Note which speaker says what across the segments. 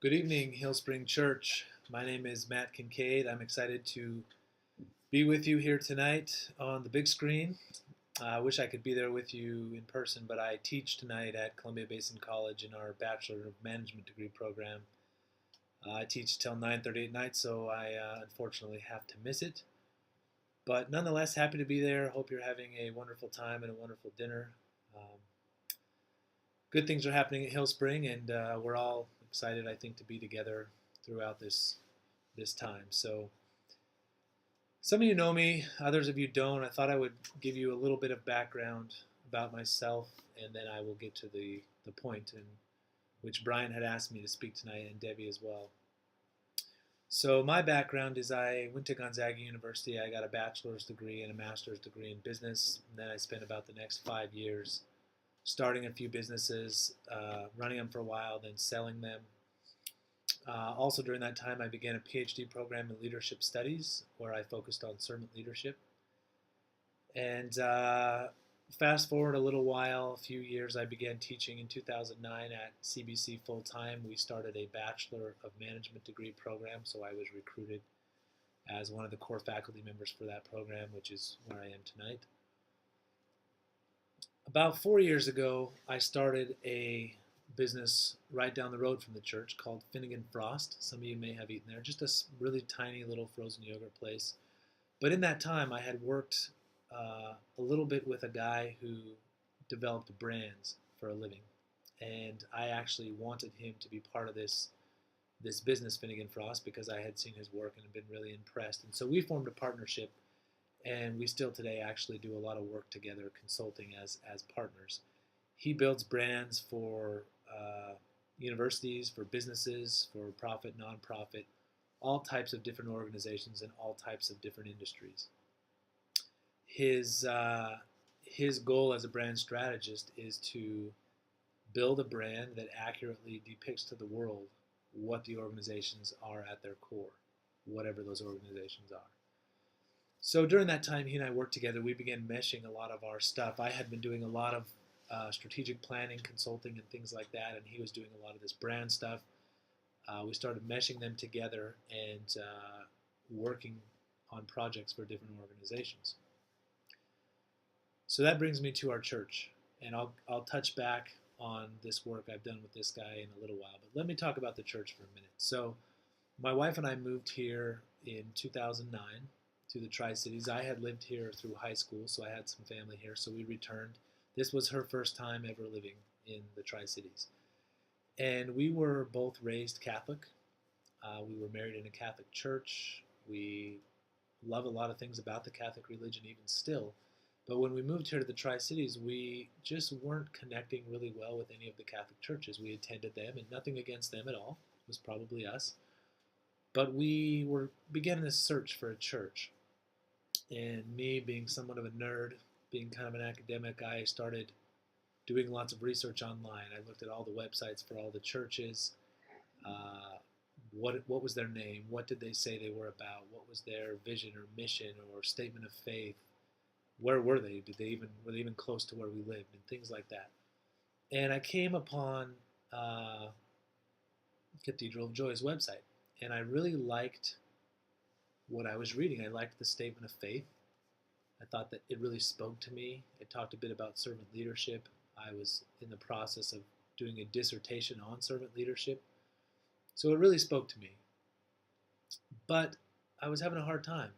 Speaker 1: Good evening, Hillspring Church. My name is Matt Kincaid. I'm excited to be with you here tonight on the big screen. I wish I could be there with you in person, but I teach tonight at Columbia Basin College in our Bachelor of Management degree program. I teach till 9:30 at night, so I unfortunately have to miss it. But nonetheless, happy to be there. Hope you're having a wonderful time and a wonderful dinner. Um, Good things are happening at Hillspring, and we're all excited, I think, to be together throughout this time. So, some of you know me, others of you don't. I thought I would give you a little bit of background about myself, and then I will get to the point in which Brian had asked me to speak tonight, and Debbie as well. So, my background is I went to Gonzaga University. I got a bachelor's degree and a master's degree in business, and then I spent about the next 5 years starting a few businesses, running them for a while, then selling them. Also, during that time, I began a PhD program in leadership studies where I focused on servant leadership. And fast forward a little while, a few years, I began teaching in 2009 at CBC full time. We started a Bachelor of Management degree program, so I was recruited as one of the core faculty members for that program, which is where I am tonight. About 4 years ago, I started a business right down the road from the church called Finnegan Frost. Some of you may have eaten there, just a really tiny little frozen yogurt place. But in that time, I had worked a little bit with a guy who developed brands for a living, and I actually wanted him to be part of this business, Finnegan Frost, because I had seen his work and had been really impressed. And so we formed a partnership, and we still today actually do a lot of work together, consulting as partners. He builds brands for universities, for businesses, for profit, nonprofit, all types of different organizations and all types of different industries. His goal as a brand strategist is to build a brand that accurately depicts to the world what the organizations are at their core, whatever those organizations are. So during that time, he and I worked together. We began meshing a lot of our stuff. I had been doing a lot of strategic planning, consulting, and things like that, and he was doing a lot of this brand stuff. We started meshing them together and working on projects for different organizations. So that brings me to our church, and I'll touch back on this work I've done with this guy in a little while. But let me talk about the church for a minute. So my wife and I moved here in 2009 to the Tri-Cities. I had lived here through high school, so I had some family here, so we returned. This was her first time ever living in the Tri-Cities. And we were both raised Catholic. We were married in a Catholic church. We love a lot of things about the Catholic religion even still. But when we moved here to the Tri-Cities, we just weren't connecting really well with any of the Catholic churches. We attended them, and nothing against them at all. It was probably us. But we were beginning this search for a church. And me being somewhat of a nerd, being kind of an academic, I started doing lots of research online. I looked at all the websites for all the churches. What was their name? What did they say they were about? What was their vision or mission or statement of faith? Where were they? Were they even close to where we lived? And things like that. And I came upon Cathedral of Joy's website, and I really liked what I was reading. I liked the statement of faith. I thought that it really spoke to me. It talked a bit about servant leadership. I was in the process of doing a dissertation on servant leadership. So it really spoke to me. But I was having a hard time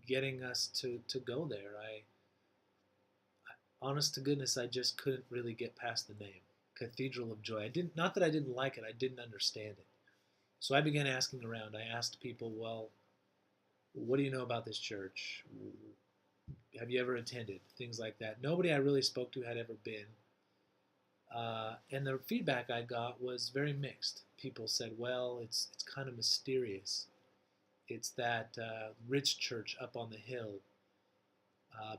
Speaker 1: getting us to go there. Honest to goodness, I just couldn't really get past the name, Cathedral of Joy. Not that I didn't like it, I didn't understand it. So I began asking around. I asked people, well, what do you know about this church? Have you ever attended? Things like that. Nobody I really spoke to had ever been. And the feedback I got was very mixed. People said, well, it's kind of mysterious. It's that rich church up on the hill.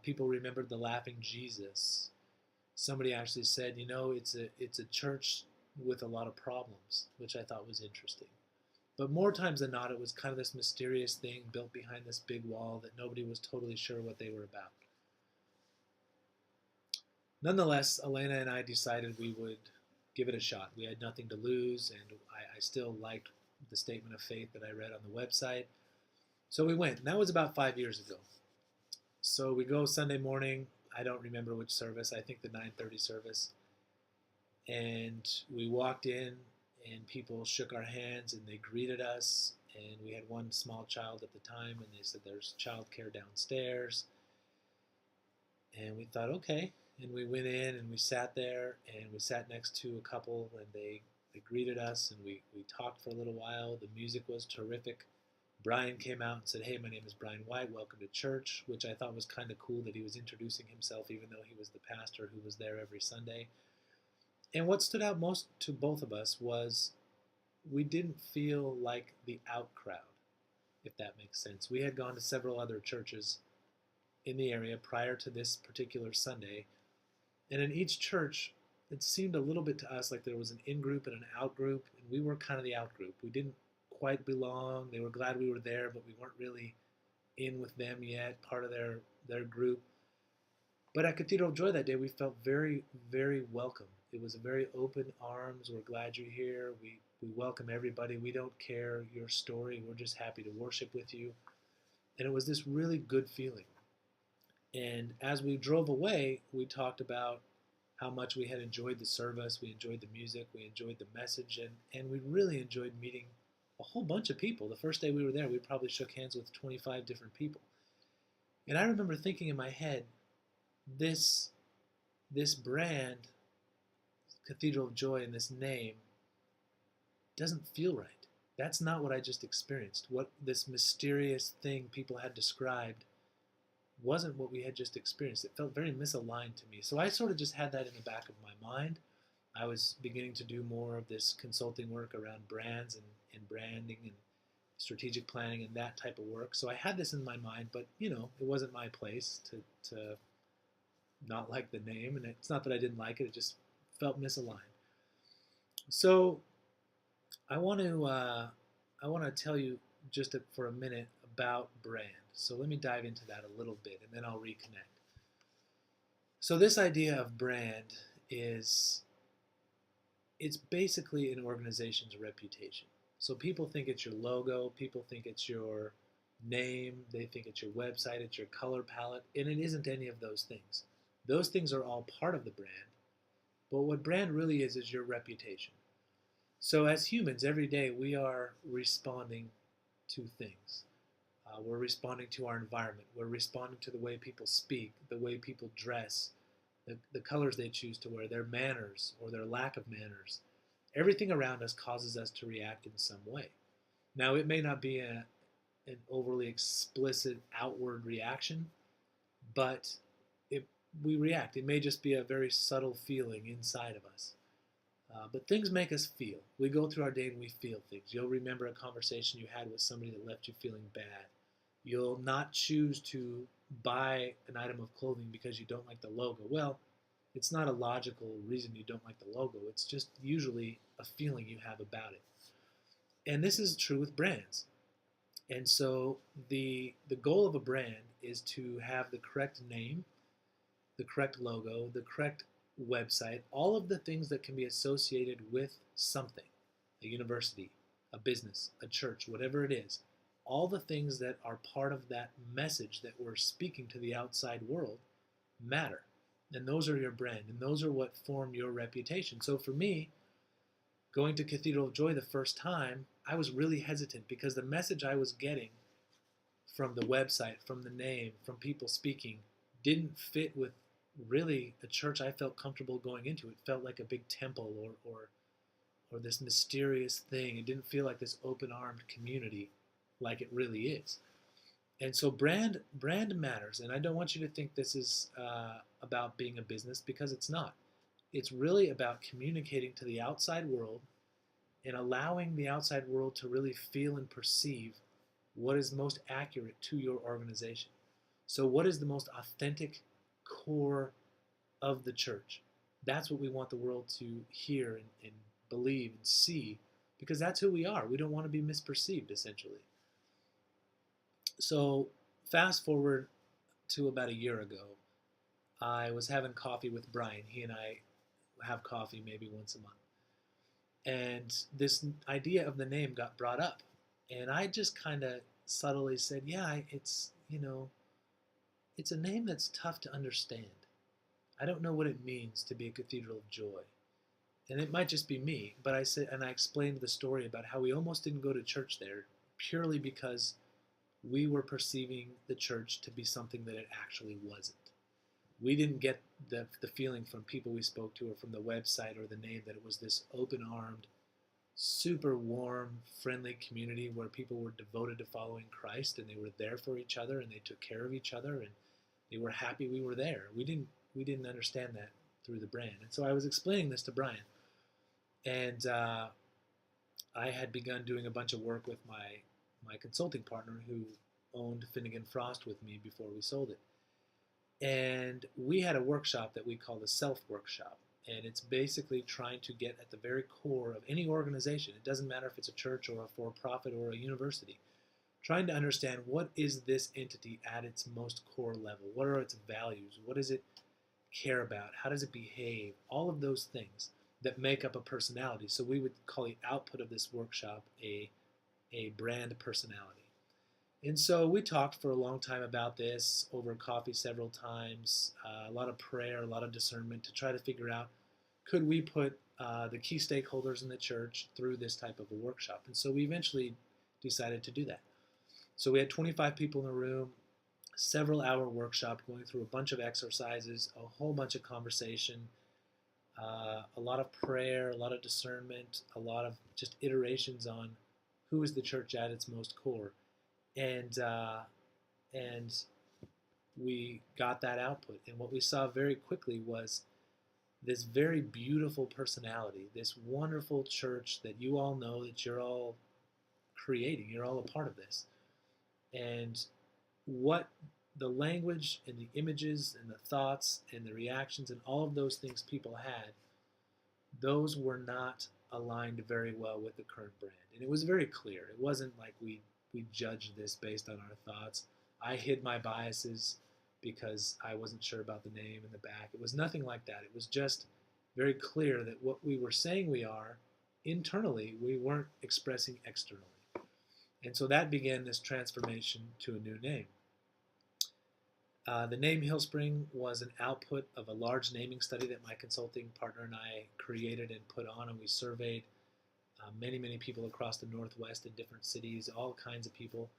Speaker 1: People remembered the laughing Jesus. Somebody actually said, it's a church with a lot of problems, which I thought was interesting. But more times than not, it was kind of this mysterious thing built behind this big wall that nobody was totally sure what they were about. Nonetheless, Elena and I decided we would give it a shot. We had nothing to lose, and I still liked the statement of faith that I read on the website. So we went, and that was about 5 years ago. So we go Sunday morning. I don't remember which service. I think the 9:30 service. And we walked in, and people shook our hands, and they greeted us. And we had one small child at the time, and they said there's childcare downstairs. And we thought, okay. And we went in, and we sat there, and we sat next to a couple, and they greeted us, and we talked for a little while. The music was terrific. Brian came out and said, hey, my name is Brian White, welcome to church, which I thought was kind of cool that he was introducing himself, even though he was the pastor who was there every Sunday. And what stood out most to both of us was we didn't feel like the out crowd, if that makes sense. We had gone to several other churches in the area prior to this particular Sunday, and in each church, it seemed a little bit to us like there was an in-group and an out-group, and we were kind of the out-group. We didn't quite belong. They were glad we were there, but we weren't really in with them yet, part of their group. But at Cathedral of Joy that day, we felt very, very welcome. It was a very open arms. We're glad you're here. We welcome everybody. We don't care your story. We're just happy to worship with you. And it was this really good feeling. And as we drove away, we talked about how much we had enjoyed the service. We enjoyed the music. We enjoyed the message. And we really enjoyed meeting a whole bunch of people. The first day we were there, we probably shook hands with 25 different people. And I remember thinking in my head, this brand, Cathedral of Joy, and this name doesn't feel right. That's not what I just experienced. What this mysterious thing people had described wasn't what we had just experienced. It felt very misaligned to me. So I sort of just had that in the back of my mind. I was beginning to do more of this consulting work around brands and branding and strategic planning and that type of work. So I had this in my mind, but it wasn't my place to not like the name. And it's not that I didn't like it, it just felt misaligned. So I want to tell you just for a minute about brand. So let me dive into that a little bit, and then I'll reconnect. So this idea of brand it's basically an organization's reputation. So people think it's your logo, people think it's your name, they think it's your website, it's your color palette, and it isn't any of those things. Those things are all part of the brand, but what brand really is your reputation. So as humans, every day we are responding to things. We're responding to our environment. We're responding to the way people speak, the way people dress, the colors they choose to wear, their manners or their lack of manners. Everything around us causes us to react in some way. Now, it may not be an overly explicit outward reaction, but we react. It may just be a very subtle feeling inside of us. But things make us feel. We go through our day and we feel things. You'll remember a conversation you had with somebody that left you feeling bad. You'll not choose to buy an item of clothing because you don't like the logo. Well, it's not a logical reason you don't like the logo. It's just usually a feeling you have about it. And this is true with brands. And so the goal of a brand is to have the correct name, the correct logo, the correct website, all of the things that can be associated with something, a university, a business, a church, whatever it is, all the things that are part of that message that we're speaking to the outside world matter. And those are your brand, and those are what form your reputation. So for me, going to Cathedral of Joy the first time, I was really hesitant because the message I was getting from the website, from the name, from people speaking, didn't fit with really a church I felt comfortable going into. It felt like a big temple or this mysterious thing. It didn't feel like this open-armed community like it really is. And so brand matters, and I don't want you to think this is about being a business, because it's not. It's really about communicating to the outside world and allowing the outside world to really feel and perceive what is most accurate to your organization. So what is the most authentic core of the church? That's what we want the world to hear and believe and see, because that's who we are. We don't want to be misperceived, essentially. So fast forward to about a year ago, I was having coffee with Brian. He and I have coffee maybe once a month. And this idea of the name got brought up. And I just kind of subtly said, yeah, it's a name that's tough to understand. I don't know what it means to be a cathedral of joy. And it might just be me, but I said, and I explained the story about how we almost didn't go to church there purely because we were perceiving the church to be something that it actually wasn't. We didn't get the feeling from people we spoke to or from the website or the name that it was this open-armed, super warm, friendly community where people were devoted to following Christ, and they were there for each other, and they took care of each other, and they were happy we were there. We didn't understand that through the brand. And so I was explaining this to Brian, and I had begun doing a bunch of work with my consulting partner who owned Finnegan Frost with me before we sold it. And we had a workshop that we call the Self Workshop. And it's basically trying to get at the very core of any organization. It doesn't matter if it's a church or a for-profit or a university. Trying to understand, what is this entity at its most core level? What are its values? What does it care about? How does it behave? All of those things that make up a personality. So we would call the output of this workshop a brand personality. And so we talked for a long time about this, over coffee several times, a lot of prayer, a lot of discernment to try to figure out, could we put the key stakeholders in the church through this type of a workshop? And so we eventually decided to do that. So we had 25 people in a room, several-hour workshop going through a bunch of exercises, a whole bunch of conversation, a lot of prayer, a lot of discernment, a lot of just iterations on who is the church at its most core. And we got that output. And what we saw very quickly was this very beautiful personality, this wonderful church that you all know that you're all creating. You're all a part of this. And what the language and the images and the thoughts and the reactions and all of those things people had, those were not aligned very well with the current brand. And it was very clear. It wasn't like we judged this based on our thoughts. I hid my biases because I wasn't sure about the name in the back. It was nothing like that. It was just very clear that what we were saying we are, internally, we weren't expressing externally. And so that began this transformation to a new name. The name Hillspring was an output of a large naming study that my consulting partner and I created and put on, and we surveyed many people across the Northwest in different cities, all kinds of people.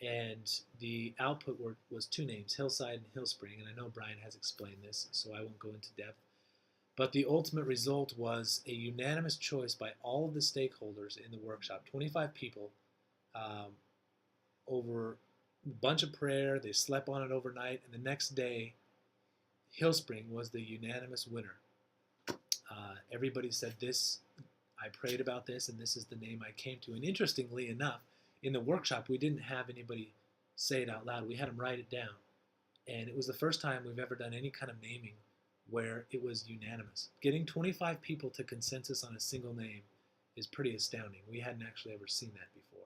Speaker 1: And the output was two names, Hillside and Hillspring, and I know Brian has explained this, so I won't go into depth. But the ultimate result was a unanimous choice by all of the stakeholders in the workshop, 25 people, over a bunch of prayer. They slept on it overnight, and the next day, Hillspring was the unanimous winner. Everybody said this, I prayed about this, and this is the name I came to. And interestingly enough, in the workshop, we didn't have anybody say it out loud. We had them write it down. And it was the first time we've ever done any kind of naming where it was unanimous. Getting 25 people to consensus on a single name is pretty astounding. We hadn't actually ever seen that before.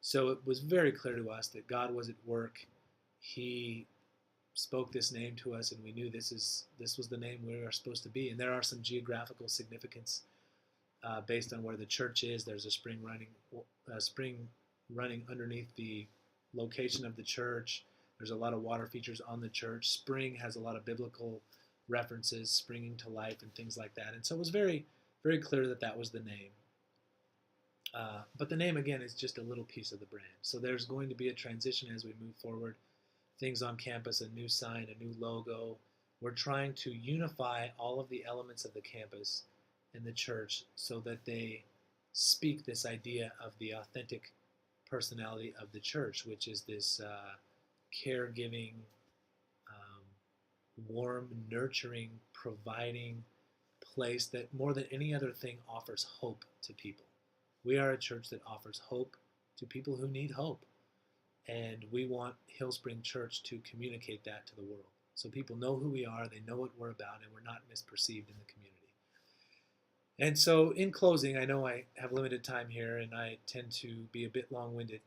Speaker 1: So it was very clear to us that God was at work. He spoke this name to us, and we knew this was the name we were supposed to be. And there are some geographical significance based on where the church is. There's a spring running underneath the location of the church. There's a lot of water features on the church. Spring has a lot of biblical references, springing to life and things like that. And so it was very, very clear that that was the name. But the name, again, is just a little piece of the brand. So there's going to be a transition as we move forward. Things on campus, a new sign, a new logo. We're trying to unify all of the elements of the campus and the church so that they speak this idea of the authentic personality of the church, which is this caregiving, warm, nurturing, providing place that more than any other thing offers hope to people. We are a church that offers hope to people who need hope. And we want Hillspring Church to communicate that to the world. So people know who we are, they know what we're about, and we're not misperceived in the community. And so in closing, I know I have limited time here and I tend to be a bit long-winded,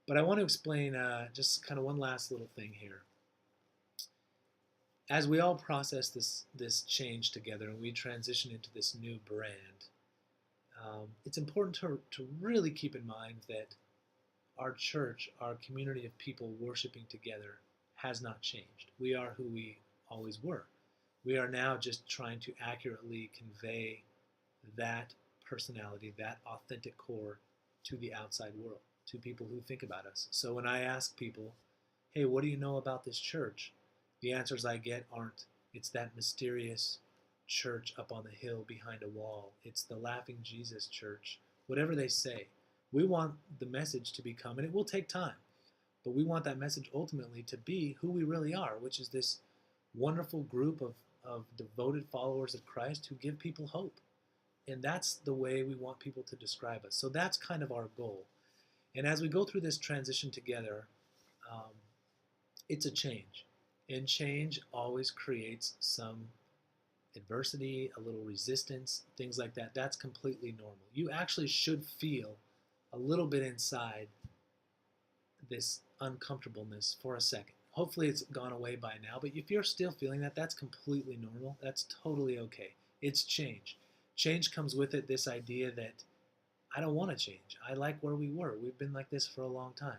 Speaker 1: but I want to explain just kind of one last little thing here. As we all process this change together and we transition into this new brand, it's important to really keep in mind that our church, our community of people worshiping together, has not changed. We are who we always were. We are now just trying to accurately convey that personality, that authentic core to the outside world, to people who think about us. So when I ask people, hey, what do you know about this church? The answers I get aren't, it's that mysterious church up on the hill behind a wall. It's the Laughing Jesus church. Whatever they say, we want the message to become, and it will take time, but we want that message ultimately to be who we really are, which is this wonderful group of devoted followers of Christ who give people hope. And that's the way we want people to describe us. So that's kind of our goal. And as we go through this transition together, um, it's a change. And change always creates some adversity, a little resistance, things like that. That's completely normal. You actually should feel a little bit inside this uncomfortableness for a second. Hopefully it's gone away by now, but if you're still feeling that, that's completely normal. That's totally okay. It's change. Change comes with it this idea that I don't want to change. I like where we were. We've been like this for a long time.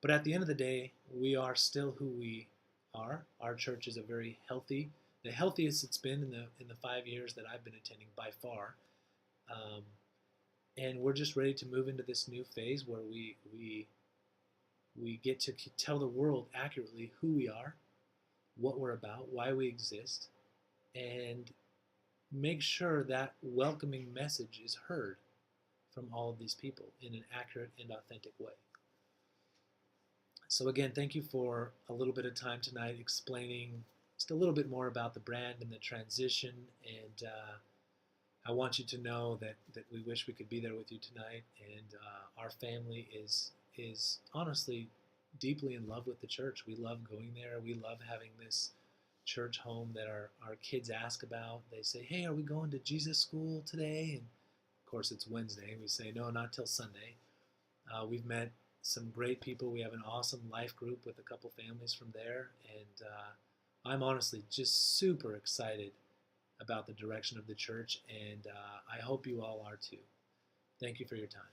Speaker 1: But at the end of the day, we are still who we are. Our church is a very healthy, the healthiest it's been in the 5 years that I've been attending by far. And we're just ready to move into this new phase where we get to tell the world accurately who we are, what we're about, why we exist, and make sure that welcoming message is heard from all of these people in an accurate and authentic way. So again, thank you for a little bit of time tonight explaining just a little bit more about the brand and the transition. And I want you to know that we wish we could be there with you tonight. And our family is honestly deeply in love with the church. We love going there. We love having this church home that our kids ask about. They say, hey, are we going to Jesus school today? And of course it's Wednesday. We say, no, not till Sunday. We've met some great people. We have an awesome life group with a couple families from there. And I'm honestly just super excited about the direction of the church. And I hope you all are too. Thank you for your time.